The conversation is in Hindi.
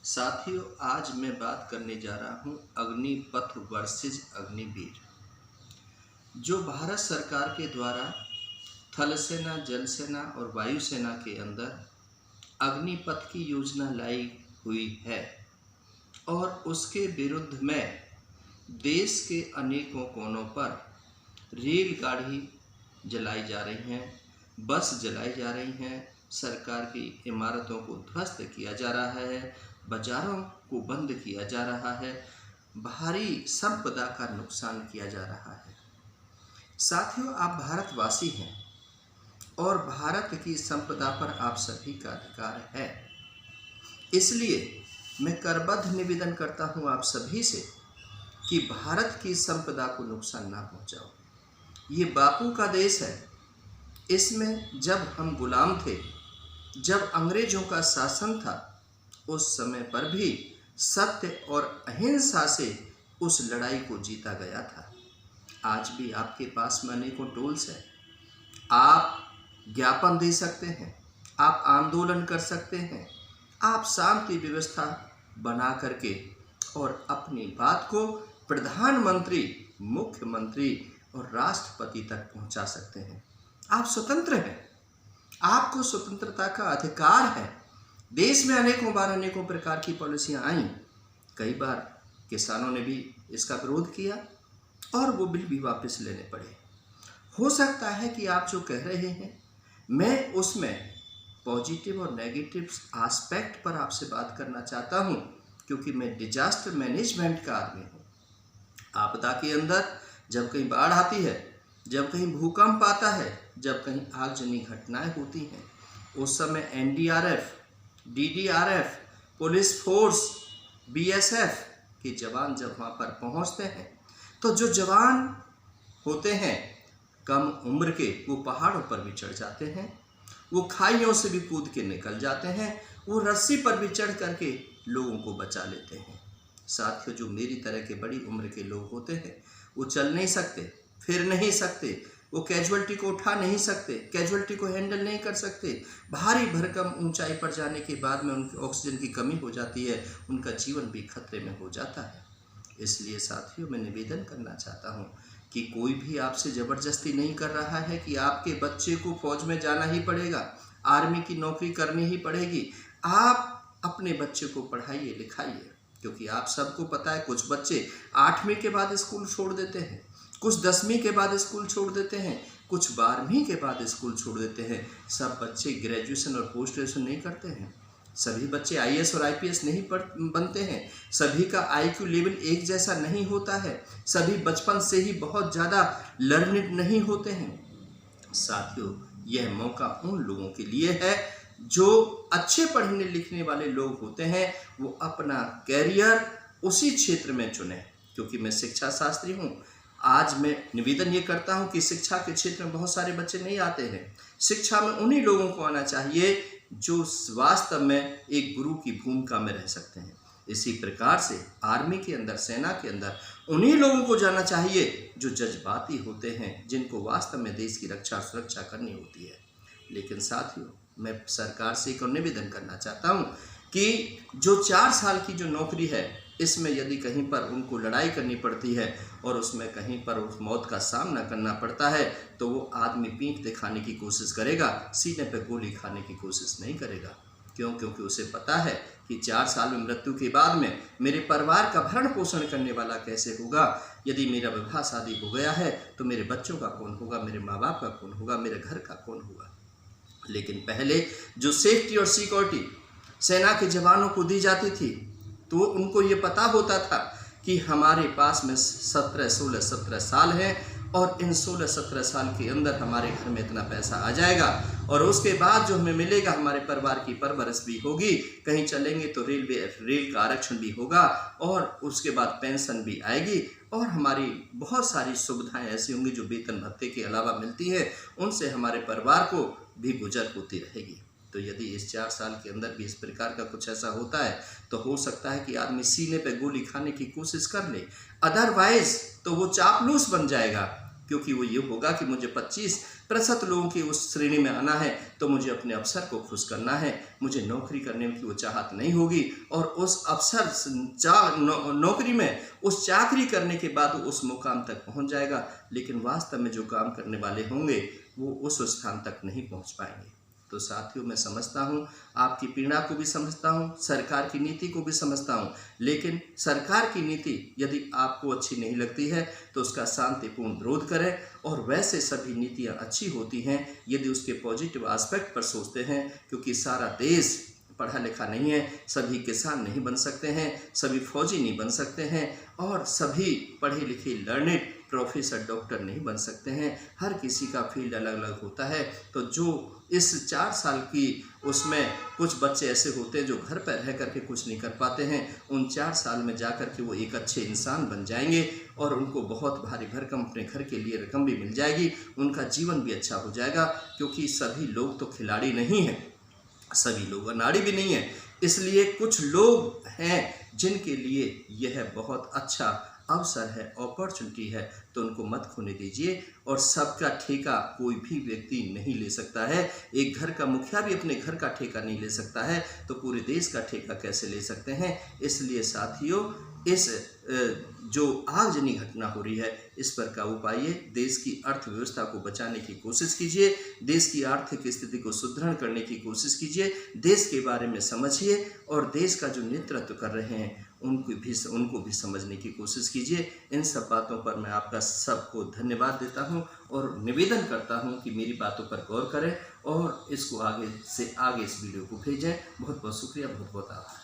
साथियों, आज मैं बात करने जा रहा हूं अग्निपथ वर्सेस अग्निवीर, जो भारत सरकार के द्वारा थल सेना, जल सेना और वायु सेना के अंदर अग्निपथ की योजना लाई हुई है। और उसके विरुद्ध में देश के अनेकों कोनों पर रेलगाड़ी जलाई जा रही हैं, बस जलाई जा रही हैं, सरकार की इमारतों को ध्वस्त किया जा रहा है, बाजारों को बंद किया जा रहा है, भारी संपदा का नुकसान किया जा रहा है। साथियों, आप भारतवासी हैं और भारत की संपदा पर आप सभी का अधिकार है। इसलिए मैं करबद्ध निवेदन करता हूं आप सभी से कि भारत की संपदा को नुकसान ना पहुंचाओ। ये बापू का देश है। इसमें जब हम गुलाम थे, जब अंग्रेजों का शासन था, उस समय पर भी सत्य और अहिंसा से उस लड़ाई को जीता गया था। आज भी आपके पास में अनेकों टूल्स हैं। आप ज्ञापन दे सकते हैं, आप आंदोलन कर सकते हैं, आप शांति व्यवस्था बना करके और अपनी बात को प्रधानमंत्री, मुख्यमंत्री और राष्ट्रपति तक पहुंचा सकते हैं। आप स्वतंत्र हैं, आपको स्वतंत्रता का अधिकार है। देश में अनेकों बार अनेकों प्रकार की पॉलिसियां आई, कई बार किसानों ने भी इसका विरोध किया और वो बिल भी वापस लेने पड़े। हो सकता है कि आप जो कह रहे हैं, मैं उसमें पॉजिटिव और नेगेटिव एस्पेक्ट पर आपसे बात करना चाहता हूं, क्योंकि मैं डिजास्टर मैनेजमेंट का आदमी हूं। आपदा के अंदर जब कहीं बाढ़ आती है, जब कहीं भूकंप आता है, जब कहीं आगजनी घटनाएं होती हैं, उस समय NDRF, DDRF, police force, BSF के जवान जब वहाँ पर पहुँचते हैं, तो जो जवान होते हैं कम उम्र के, वो पहाड़ों पर भी चढ़ जाते हैं, वो खाइयों से भी कूद के निकल जाते हैं, वो रस्सी पर भी चढ़ करके लोगों को बचा लेते हैं। साथियों, जो मेरी तरह के बड़ी उम्र के लोग होते हैं, वो चल नहीं सकते, फिर नहीं सकते, वो कैजुअल्टी को उठा नहीं सकते, कैजुअल्टी को हैंडल नहीं कर सकते। भारी भरकम ऊंचाई पर जाने के बाद में उनकी ऑक्सीजन की कमी हो जाती है, उनका जीवन भी खतरे में हो जाता है। इसलिए साथियों, मैं निवेदन करना चाहता हूं कि कोई भी आपसे ज़बरदस्ती नहीं कर रहा है कि आपके बच्चे को फौज में जाना ही पड़ेगा, आर्मी की नौकरी करनी ही पड़ेगी। आप अपने बच्चे को पढ़ाइए, लिखाइए, क्योंकि आप सबको पता है कुछ बच्चे 8वीं के बाद स्कूल छोड़ देते हैं, कुछ 10वीं के बाद स्कूल छोड़ देते हैं, कुछ 12वीं के बाद स्कूल छोड़ देते हैं। सब बच्चे ग्रेजुएशन और पोस्ट ग्रेजुएशन नहीं करते हैं, सभी बच्चे आईएएस और आईपीएस नहीं बनते हैं, सभी का आईक्यू लेवल एक जैसा नहीं होता है, सभी बचपन से ही बहुत ज़्यादा लर्निड नहीं होते हैं। साथियों, यह मौका उन लोगों के लिए है जो अच्छे पढ़ने लिखने वाले लोग होते हैं, वो अपना कैरियर उसी क्षेत्र में चुने। क्योंकि मैं शिक्षा शास्त्री हूँ, आज मैं निवेदन ये करता हूँ कि शिक्षा के क्षेत्र में बहुत सारे बच्चे नहीं आते हैं। शिक्षा में उन्हीं लोगों को आना चाहिए जो वास्तव में एक गुरु की भूमिका में रह सकते हैं। इसी प्रकार से आर्मी के अंदर, सेना के अंदर उन्हीं लोगों को जाना चाहिए जो जज्बाती होते हैं, जिनको वास्तव में देश की रक्षा और सुरक्षा करनी होती है। लेकिन साथियों, मैं सरकार से एक और निवेदन करना चाहता हूँ कि जो 4 साल की जो नौकरी है, इसमें यदि कहीं पर उनको लड़ाई करनी पड़ती है और उसमें कहीं पर उस मौत का सामना करना पड़ता है, तो वो आदमी पीठ दिखाने की कोशिश करेगा, सीने पे गोली खाने की कोशिश नहीं करेगा। क्यों? क्योंकि उसे पता है कि 4 साल में मृत्यु के बाद में मेरे परिवार का भरण पोषण करने वाला कैसे होगा। यदि मेरा विवाह शादी हो गया है तो मेरे बच्चों का कौन होगा, मेरे माँ बाप का कौन होगा, मेरे घर का कौन होगा। लेकिन पहले जो सेफ्टी और सिक्योरिटी सेना के जवानों को दी जाती थी, तो उनको ये पता होता था कि हमारे पास में 16 साल हैं और इन 16-17 साल के अंदर हमारे घर में इतना पैसा आ जाएगा और उसके बाद जो हमें मिलेगा, हमारे परिवार की परवरिश भी होगी, कहीं चलेंगे तो रेल का आरक्षण भी होगा और उसके बाद पेंशन भी आएगी और हमारी बहुत सारी सुविधाएं ऐसी होंगी जो वेतन भत्ते के अलावा मिलती है, उनसे हमारे परिवार को भी गुजर होती रहेगी। तो यदि इस 4 साल के अंदर भी इस प्रकार का कुछ ऐसा होता है, तो हो सकता है कि आदमी सीने पे गोली खाने की कोशिश कर ले, अदरवाइज तो वो चापलूस बन जाएगा। क्योंकि वो ये होगा कि मुझे 25% लोगों की उस श्रेणी में आना है, तो मुझे अपने अफसर को खुश करना है, मुझे नौकरी करने की वो चाहत नहीं होगी। और उस अफसर नौकरी में उस चाकरी करने के बाद वो उस मुकाम तक पहुंच जाएगा, लेकिन वास्तव में जो काम करने वाले होंगे वो उस स्थान तक नहीं पहुंच पाएंगे। तो साथियों, मैं समझता हूँ, आपकी पीड़ा को भी समझता हूँ, सरकार की नीति को भी समझता हूँ, लेकिन सरकार की नीति यदि आपको अच्छी नहीं लगती है तो उसका शांतिपूर्ण विरोध करें। और वैसे सभी नीतियाँ अच्छी होती हैं यदि उसके पॉजिटिव एस्पेक्ट पर सोचते हैं, क्योंकि सारा देश पढ़ा लिखा नहीं है, सभी किसान नहीं बन सकते हैं, सभी फौजी नहीं बन सकते हैं, और सभी पढ़े लिखे लर्नेड प्रोफेसर डॉक्टर नहीं बन सकते हैं। हर किसी का फील्ड अलग अलग होता है। तो जो इस 4 साल की उसमें कुछ बच्चे ऐसे होते हैं जो घर पर रह करके कुछ नहीं कर पाते हैं, उन 4 साल में जा कर के वो एक अच्छे इंसान बन जाएंगे और उनको बहुत भारी भरकम अपने घर के लिए रकम भी मिल जाएगी, उनका जीवन भी अच्छा हो जाएगा। क्योंकि सभी लोग तो खिलाड़ी नहीं हैं, सभी लोग अनाड़ी भी नहीं है, इसलिए कुछ लोग हैं जिनके लिए यह बहुत अच्छा अवसर है, अपॉर्चुनिटी है, तो उनको मत खोने दीजिए। और सबका ठेका कोई भी व्यक्ति नहीं ले सकता है। एक घर का मुखिया भी अपने घर का ठेका नहीं ले सकता है, तो पूरे देश का ठेका कैसे ले सकते हैं। इसलिए साथियों, इस जो आगजनी घटना हो रही है इस पर काबू पाइए, देश की अर्थव्यवस्था को बचाने की कोशिश कीजिए, देश की आर्थिक स्थिति को सुदृढ़ करने की कोशिश कीजिए, देश के बारे में समझिए और देश का जो नेतृत्व कर रहे हैं उनको भी समझने की कोशिश कीजिए। इन सब बातों पर मैं आपका सबको धन्यवाद देता हूं और निवेदन करता हूं कि मेरी बातों पर गौर करें और इसको आगे से आगे इस वीडियो को भेजें। बहुत बहुत शुक्रिया, बहुत बहुत आभार।